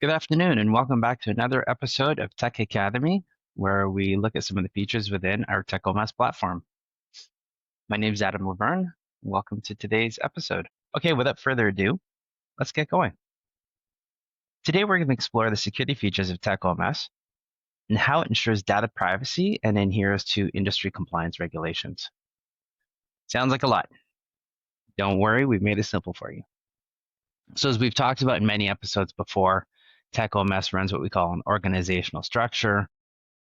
Good afternoon, and welcome back to another episode of Tech Academy, where we look at some of the features within our techOMS platform. My name is Adam Lavergne. Welcome to today's episode. Okay, without further ado, let's get going. Today, we're going to explore the security features of techOMS and how it ensures data privacy and adheres to industry compliance regulations. Sounds like a lot. Don't worry, we've made it simple for you. So, as we've talked about in many episodes before, techOMS runs what we call an organizational structure.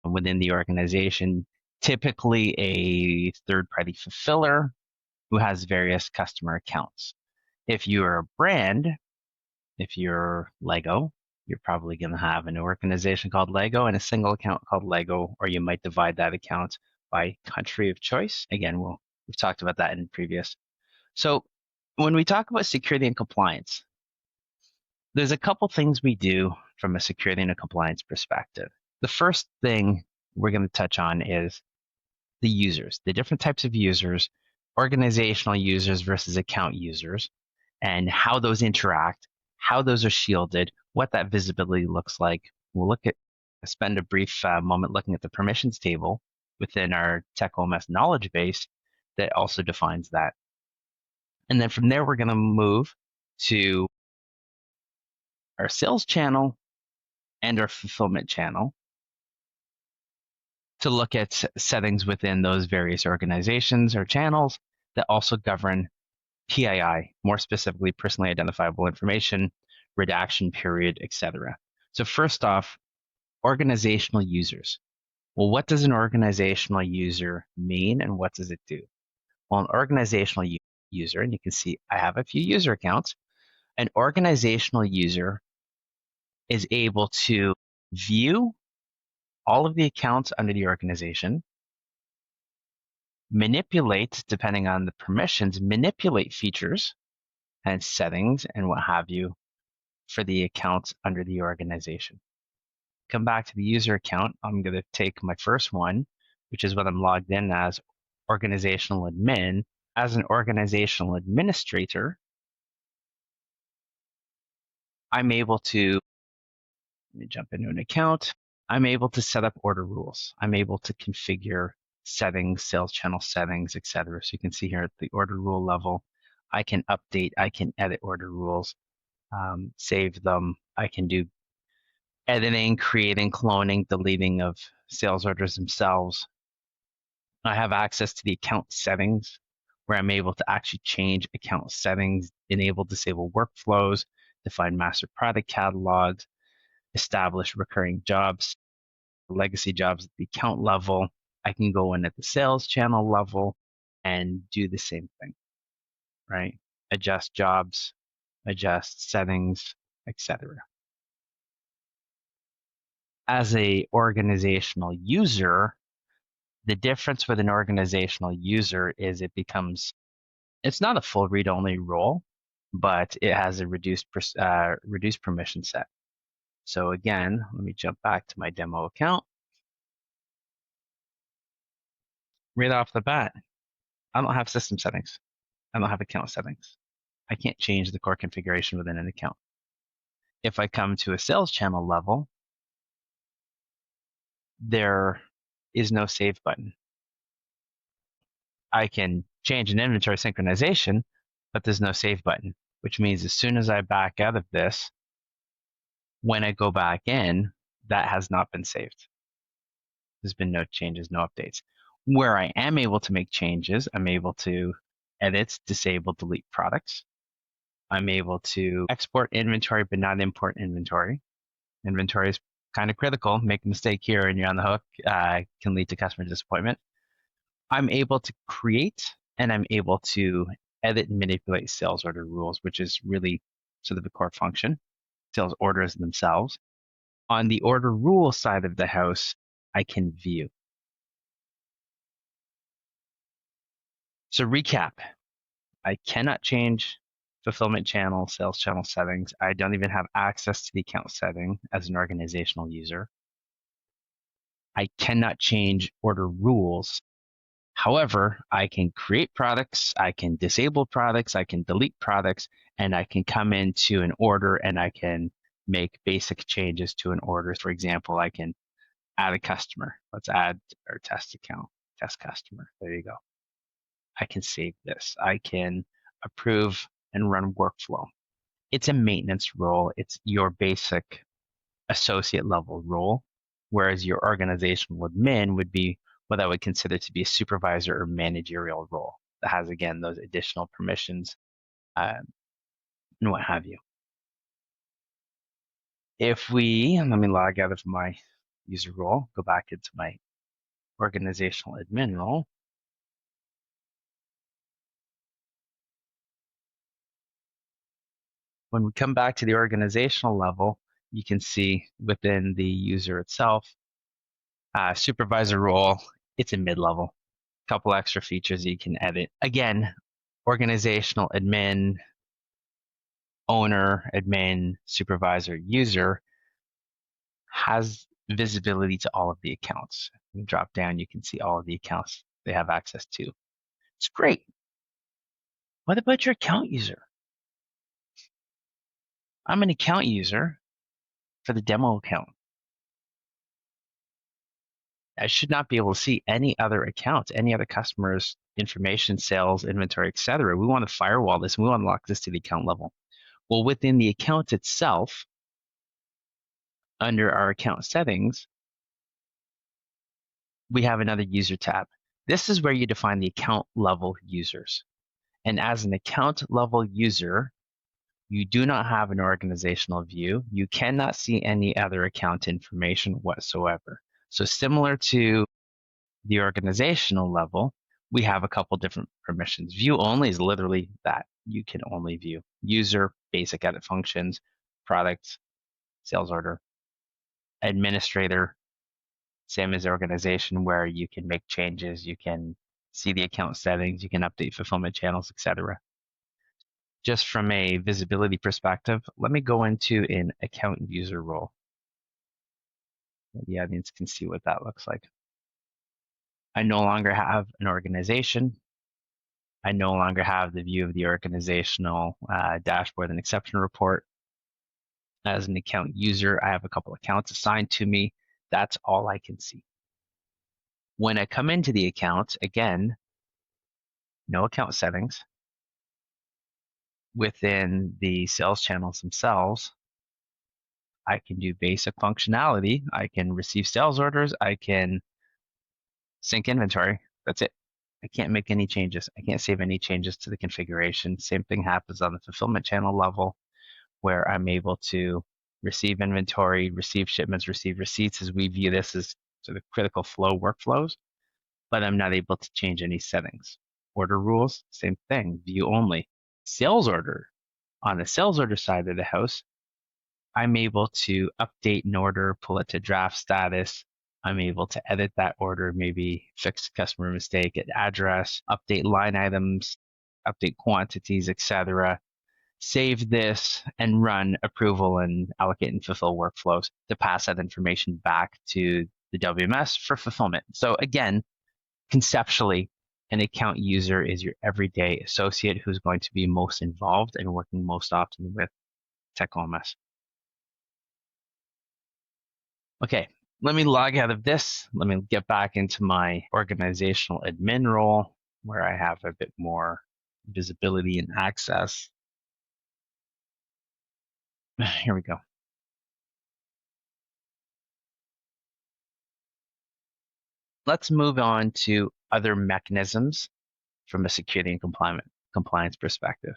Within the organization, typically a third-party fulfiller who has various customer accounts. If you're a brand, if you're Lego, you're probably going to have an organization called Lego and a single account called Lego, or you might divide that account by country of choice. Again, we've talked about that in previous. So when we talk about security and compliance, there's a couple things we do from a security and a compliance perspective. The first thing we're going to touch on is the users, the different types of users, organizational users versus account users, and how those interact, how those are shielded, what that visibility looks like. We'll spend a brief moment looking at the permissions table within our techOMS knowledge base that also defines that. And then from there, we're going to move to our sales channel and our fulfillment channel to look at settings within those various organizations or channels that also govern PII, more specifically, personally identifiable information, redaction period, etc. So first off, organizational users. Well, what does an organizational user mean and what does it do? Well, an organizational user, and you can see I have a few user accounts, an organizational user is able to view all of the accounts under the organization, manipulate, depending on the permissions, manipulate features and settings and what have you for the accounts under the organization. Come back to the user account. I'm going to take my first one, which is what I'm logged in as organizational admin. As an organizational administrator, I'm able to, let me jump into an account. I'm able to set up order rules. I'm able to configure settings, sales channel settings, etc. So you can see here at the order rule level, I can update, I can edit order rules, save them. I can do editing, creating, cloning, deleting of sales orders themselves. I have access to the account settings where I'm able to actually change account settings, enable disable workflows, define master product catalogs, establish recurring jobs, legacy jobs at the account level. I can go in at the sales channel level and do the same thing, right? Adjust jobs, adjust settings, etc. As a organizational user, the difference with an organizational user is it's not a full read-only role, but it has a reduced permission set. So again, let me jump back to my demo account. Right off the bat, I don't have system settings. I don't have account settings. I can't change the core configuration within an account. If I come to a sales channel level, there is no save button. I can change an inventory synchronization, but there's no save button, which means as soon as I back out of this, when I go back in, that has not been saved. There's been no changes, no updates. Where I am able to make changes, I'm able to edit, disable, delete products. I'm able to export inventory, but not import inventory. Inventory is kind of critical. Make a mistake here and you're on the hook, can lead to customer disappointment. I'm able to create and I'm able to edit and manipulate sales order rules, which is really sort of a core function, sales orders themselves. On the order rule side of the house, I can view. So recap, I cannot change fulfillment channel, sales channel settings. I don't even have access to the account setting as an organizational user. I cannot change order rules. However, I can create products, I can disable products, I can delete products, and I can come into an order and I can make basic changes to an order. For example, I can add a customer. Let's add our test account, test customer. There you go. I can save this. I can approve and run workflow. It's a maintenance role. It's your basic associate level role, whereas your organizational admin would be what I would consider to be a supervisor or managerial role that has, again, those additional permissions and what have you. If we, let me log out of my user role, go back into my organizational admin role. When we come back to the organizational level, you can see within the user itself, supervisor role, it's a mid-level. A couple extra features you can edit. Again, organizational admin, owner, admin, supervisor, user has visibility to all of the accounts. You drop down, you can see all of the accounts they have access to. It's great. What about your account user? I'm an account user for the demo account. I should not be able to see any other accounts, any other customers' information, sales, inventory, etc. We want to firewall this and we want to lock this to the account level. Well, within the account itself, under our account settings, we have another user tab. This is where you define the account level users. And as an account level user, you do not have an organizational view. You cannot see any other account information whatsoever. So similar to the organizational level, we have a couple different permissions. View only is literally that. You can only view user, basic edit functions, products, sales order, administrator, same as organization, where you can make changes, you can see the account settings, you can update fulfillment channels, etc. Just from a visibility perspective, let me go into an account user role. The audience can see what that looks like. I no longer have an organization. I no longer have the view of the organizational dashboard and exception report. As an account user, I have a couple accounts assigned to me. That's all I can see. When I come into the account, again, no account settings. Within the sales channels themselves, I can do basic functionality. I can receive sales orders. I can sync inventory. That's it. I can't make any changes. I can't save any changes to the configuration. Same thing happens on the fulfillment channel level, where I'm able to receive inventory, receive shipments, receive receipts, as we view this as sort of critical flow workflows, but I'm not able to change any settings. Order rules, same thing, view only. Sales order, on the sales order side of the house, I'm able to update an order, pull it to draft status. I'm able to edit that order, maybe fix customer mistake at address, update line items, update quantities, etc. Save this and run approval and allocate and fulfill workflows to pass that information back to the WMS for fulfillment. So again, conceptually, an account user is your everyday associate who's going to be most involved and working most often with techOMS. Okay, let me log out of this. Let me get back into my organizational admin role where I have a bit more visibility and access. Here we go. Let's move on to other mechanisms from a security and compliance perspective.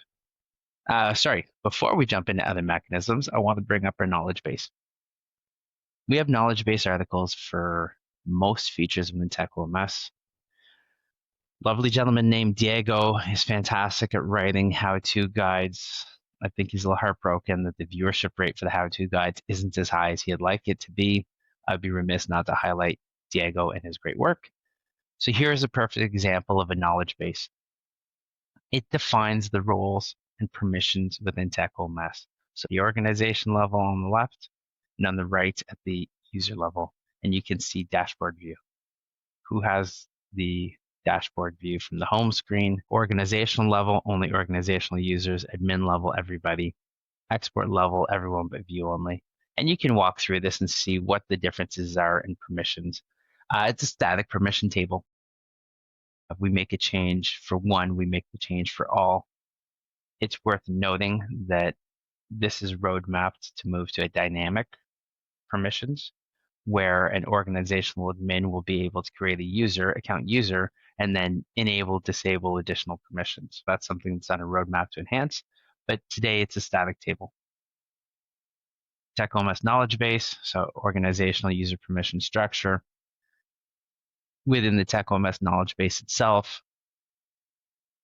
Before we jump into other mechanisms, I want to bring up our knowledge base. We have knowledge base articles for most features within techOMS. Lovely gentleman named Diego is fantastic at writing how-to guides. I think he's a little heartbroken that the viewership rate for the how-to guides isn't as high as he'd like it to be. I'd be remiss not to highlight Diego and his great work. So here's a perfect example of a knowledge base. It defines the roles and permissions within techOMS. So the organization level on the left, and on the right at the user level. And you can see dashboard view. Who has the dashboard view from the home screen? Organizational level, only organizational users. Admin level, everybody. export level, everyone but view only. And you can walk through this and see what the differences are in permissions. It's a static permission table. If we make a change for one, we make the change for all. It's worth noting that this is roadmapped to move to a dynamic permissions, where an organizational admin will be able to create a account user, and then enable, disable additional permissions. That's something that's on a roadmap to enhance, but today it's a static table. techOMS knowledge base, so organizational user permission structure. Within the techOMS knowledge base itself,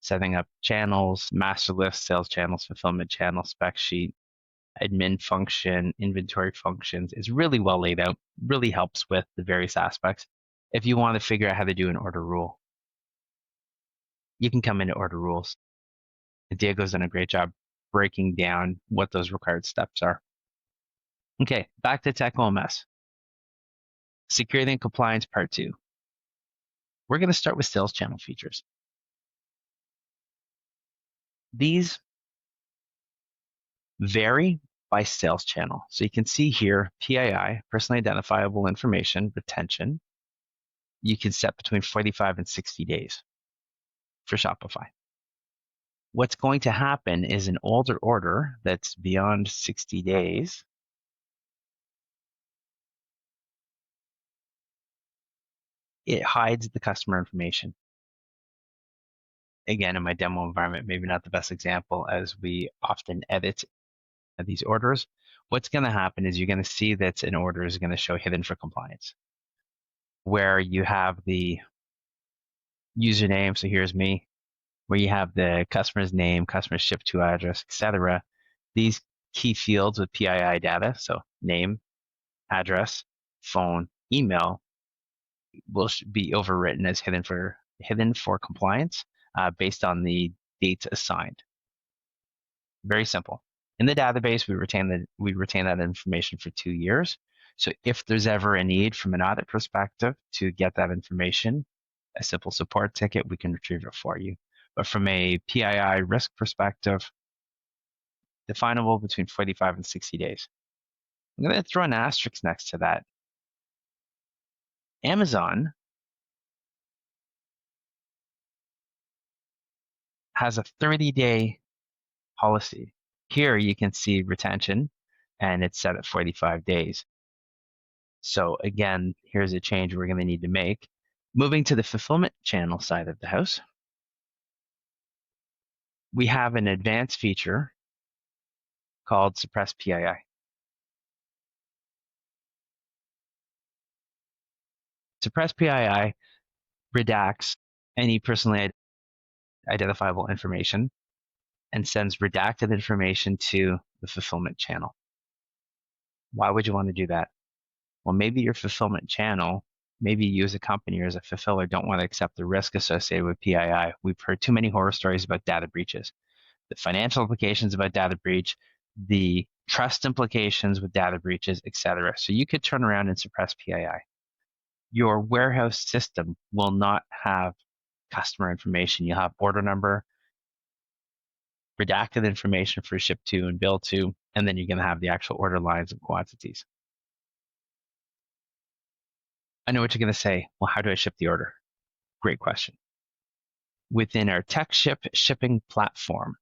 setting up channels, master list, sales channels, fulfillment channel, spec sheet, admin function, inventory functions is really well laid out, really helps with the various aspects. If you want to figure out how to do an order rule, you can come into order rules. Diego's done a great job breaking down what those required steps are. Okay, back to techOMS. Security and compliance part 2. We're going to start with sales channel features. These vary by sales channel. So you can see here, PII, personally identifiable information, retention, you can set between 45 and 60 days for Shopify. What's going to happen is an older order that's beyond 60 days it hides the customer information. Again, in my demo environment, maybe not the best example as we often edit these orders. What's going to happen is you're going to see that an order is going to show hidden for compliance, where you have the username. So here's me, where you have the customer's name, customer ship to address, etc. These key fields with PII data, so name, address, phone, email, will be overwritten as hidden for compliance based on the dates assigned. Very simple. In the database, we retain that information for 2 years. So if there's ever a need from an audit perspective to get that information, a simple support ticket, we can retrieve it for you. But from a PII risk perspective, definable between 45 and 60 days. I'm going to throw an asterisk next to that. Amazon has a 30-day policy. Here you can see retention, and it's set at 45 days. So again, here's a change we're going to need to make. Moving to the fulfillment channel side of the house, we have an advanced feature called Suppress PII. Suppress PII redacts any personally identifiable information and sends redacted information to the fulfillment channel. Why would you want to do that? Well, maybe your fulfillment channel, maybe you as a company or as a fulfiller don't want to accept the risk associated with PII. We've heard too many horror stories about data breaches, the financial implications about data breach, the trust implications with data breaches, etc. So you could turn around and suppress PII. Your warehouse system will not have customer information. You'll have order number, redacted information for ship to and bill to, and then you're going to have the actual order lines and quantities. I know what you're going to say. Well, how do I ship the order? Great question. Within our TechShip shipping platform,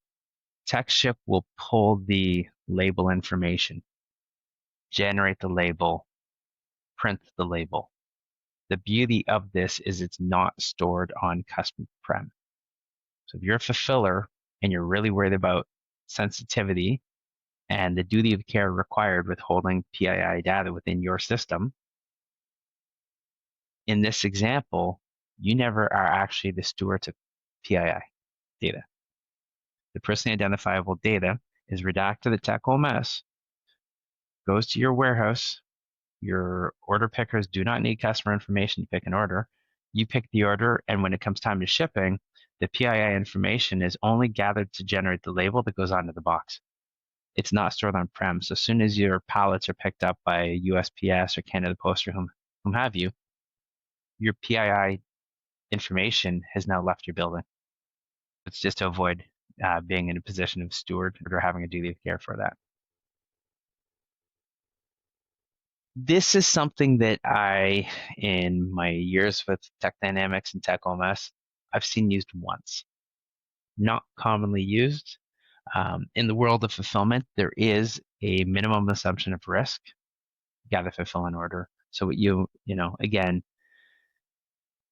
TechShip will pull the label information, generate the label, print the label. The beauty of this is it's not stored on custom prem. So if you're a fulfiller and you're really worried about sensitivity and the duty of care required with holding PII data within your system, in this example, you never are actually the steward of PII data. The personally identifiable data is redacted at techOMS, goes to your warehouse. Your order pickers do not need customer information to pick an order. You pick the order, and when it comes time to shipping, the PII information is only gathered to generate the label that goes onto the box. It's not stored on-prem. So as soon as your pallets are picked up by USPS or Canada Post or whom have you, your PII information has now left your building. It's just to avoid being in a position of steward or having a duty of care for that. This is something that in my years with Tech Dynamics and techOMS, I've seen used once. Not commonly used. In the world of fulfillment, there is a minimum assumption of risk. You got to fulfill an order. So again,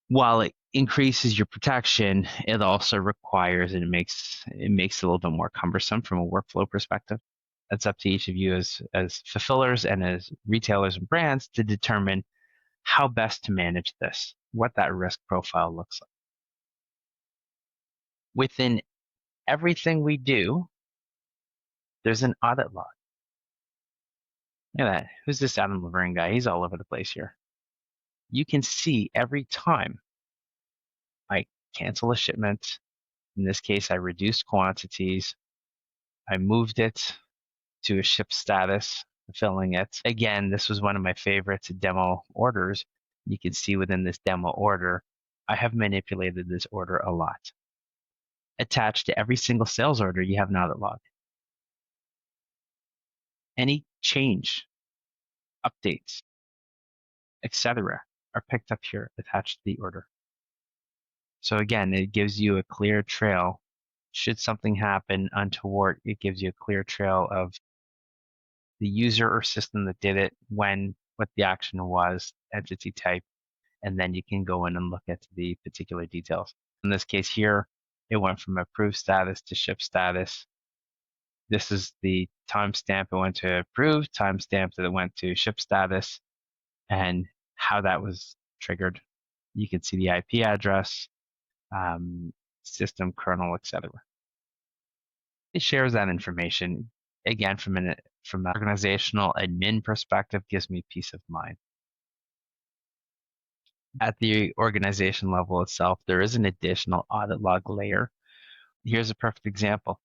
while it increases your protection, it also requires and it makes it a little bit more cumbersome from a workflow perspective. That's up to each of you as fulfillers and as retailers and brands to determine how best to manage this, what that risk profile looks like. Within everything we do, there's an audit log. Look at that. Who's this Adam Lavergne guy? He's all over the place here. You can see every time I cancel a shipment. In this case, I reduced quantities. I moved it to a ship status, filling it. Again, this was one of my favorites demo orders. You can see within this demo order, I have manipulated this order a lot. Attached to every single sales order, you have an audit log. Any change, updates, etc., are picked up here, attached to the order. So again, it gives you a clear trail. Should something happen untoward, it gives you a clear trail of the user or system that did it, when, what the action was, entity type, and then you can go in and look at the particular details. In this case here, it went from approved status to ship status. This is the timestamp it went to approved, timestamp that it went to ship status, and how that was triggered. You can see the IP address, system kernel, etc. It shares that information. Again, from an organizational admin perspective, gives me peace of mind. At the organization level itself, there is an additional audit log layer. Here's a perfect example.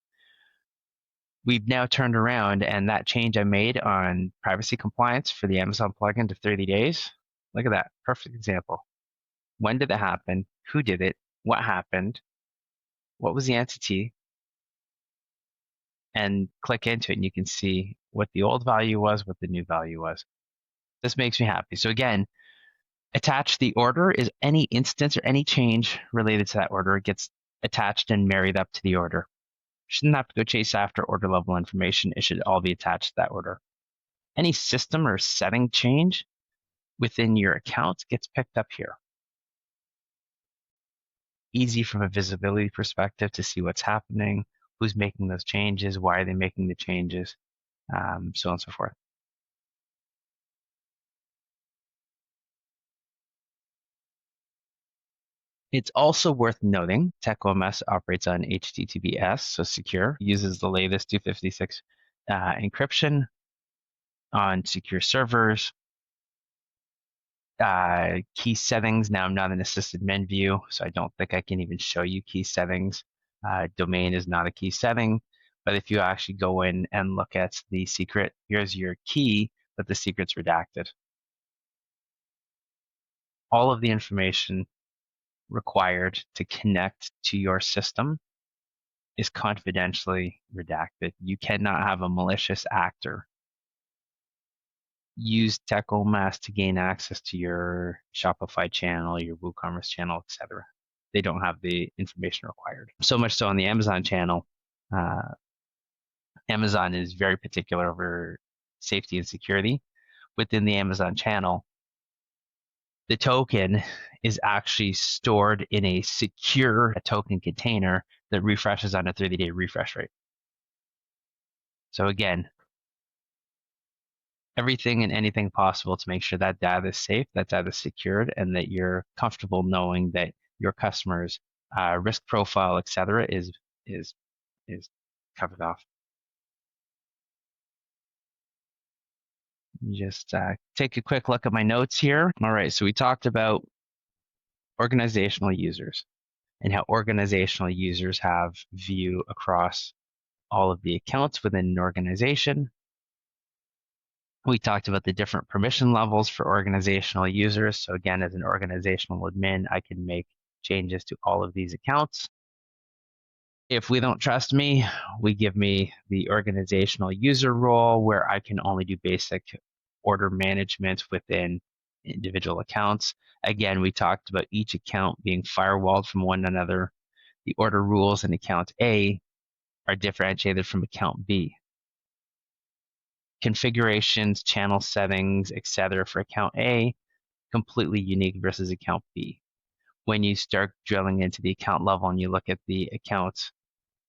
We've now turned around, and that change I made on privacy compliance for the Amazon plugin to 30 days, look at that, perfect example. When did it happen? Who did it? What happened? What was the entity? And click into it, and you can see what the old value was, what the new value was. This makes me happy. So again, attach the order is any instance or any change related to that order gets attached and married up to the order. Shouldn't have to go chase after order level information. It should all be attached to that order. Any system or setting change within your account gets picked up here. Easy from a visibility perspective to see what's happening, who's making those changes, why are they making the changes, so on and so forth. It's also worth noting techOMS operates on HTTPS, so secure, uses the latest 256 encryption on secure servers. Key settings, now I'm not in assisted men view, so I don't think I can even show you key settings. Domain is not a key setting, but if you actually go in and look at the secret, here's your key, but the secret's redacted. All of the information required to connect to your system is confidentially redacted. You cannot have a malicious actor use techOMS to gain access to your Shopify channel, your WooCommerce channel, etc. They don't have the information required. So much so on the Amazon channel, Amazon is very particular over safety and security. Within the Amazon channel, the token is actually stored in a secure token container that refreshes on a 30-day refresh rate. So again, everything and anything possible to make sure that data is safe, that data is secured, and that you're comfortable knowing that your customers' risk profile, etc., is covered off. Just take a quick look at my notes here. All right, so we talked about organizational users and how organizational users have view across all of the accounts within an organization. We talked about the different permission levels for organizational users. So again, as an organizational admin, I can make changes to all of these accounts. If we don't trust me, we give me the organizational user role where I can only do basic order management within individual accounts. Again, we talked about each account being firewalled from one another. The order rules in account A are differentiated from account B. Configurations, channel settings, etc. for account A, completely unique versus account B. When you start drilling into the account level and you look at the account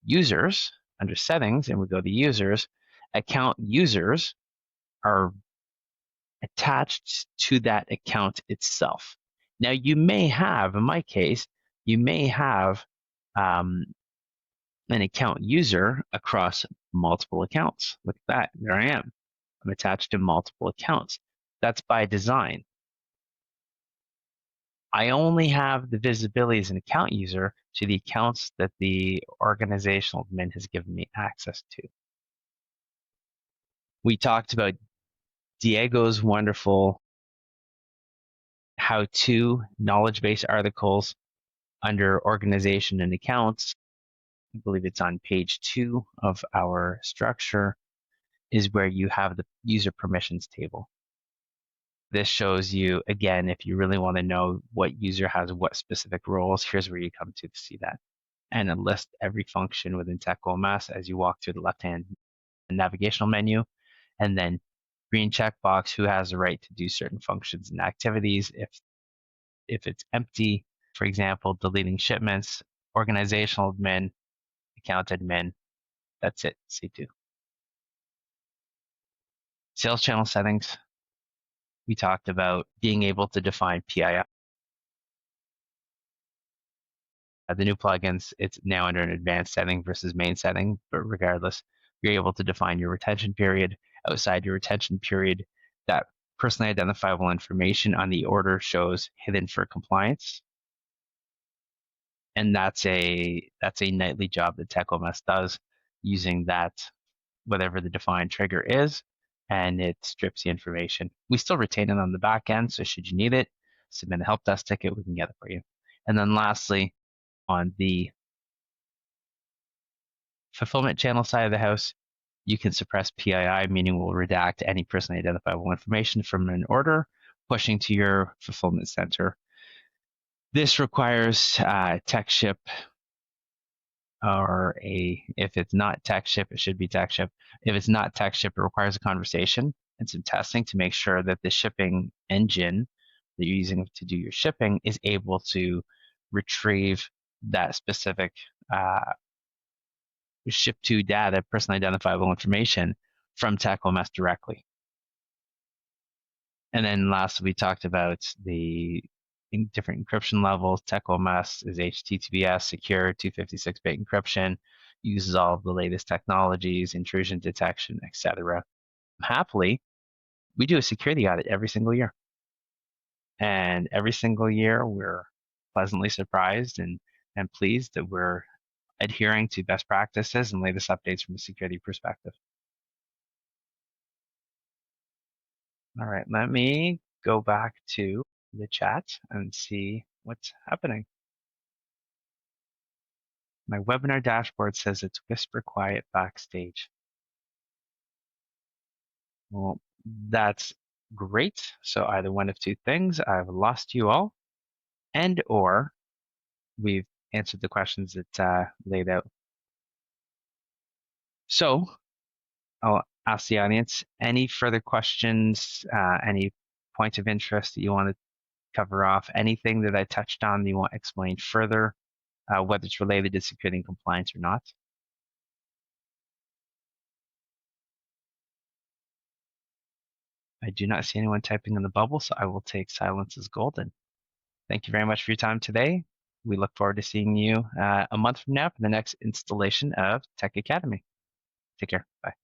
users under settings and we go to users, account users are attached to that account itself. Now, you may have, in my case, you may have an account user across multiple accounts. Look at that. There I am. I'm attached to multiple accounts. That's by design. I only have the visibility as an account user to the accounts that the organizational admin has given me access to. We talked about Diego's wonderful how-to knowledge base articles under organization and accounts. I believe it's on page 2 of our structure, is where you have the user permissions table. This shows you, again, if you really want to know what user has what specific roles, here's where you come to see that. And it lists every function within techOMS as you walk through the left-hand navigational menu. And then green checkbox, who has the right to do certain functions and activities. If it's empty, for example, deleting shipments, organizational admin, account admin, that's it, C2. Sales channel settings, we talked about being able to define PII. The new plugins, it's now under an advanced setting versus main setting, but regardless, you're able to define your retention period. Outside your retention period, that personally identifiable information on the order shows hidden for compliance. And that's a nightly job that techOMS does using that, whatever the defined trigger is, and it strips the information. We still retain it on the back end, so should you need it, submit a help desk ticket, we can get it for you. And then lastly, on the fulfillment channel side of the house, you can suppress PII, meaning we'll redact any personally identifiable information from an order pushing to your fulfillment center. This requires TechShip, or if it's not TechShip, it should be TechShip. If it's not TechShip, it requires a conversation and some testing to make sure that the shipping engine that you're using to do your shipping is able to retrieve that specific ship to data, personally identifiable information from techOMS directly. And then last, we talked about the different encryption levels. techOMS is HTTPS, secure 256-bit encryption, uses all of the latest technologies, intrusion detection, etc. Happily, we do a security audit every single year. And every single year, we're pleasantly surprised and pleased that we're adhering to best practices and latest updates from a security perspective. All right, let me go back to the chat and see what's happening. My webinar dashboard says it's whisper quiet backstage. Well, that's great. So either one of two things, I've lost you all, and or we've answered the questions that laid out. So I'll ask the audience, any further questions, any point of interest that you want to cover off, anything that I touched on that you want explained further, whether it's related to security and compliance or not? I do not see anyone typing in the bubble, so I will take silence as golden. Thank you very much for your time today. We look forward to seeing you a month from now for the next installation of Tech Academy. Take care. Bye.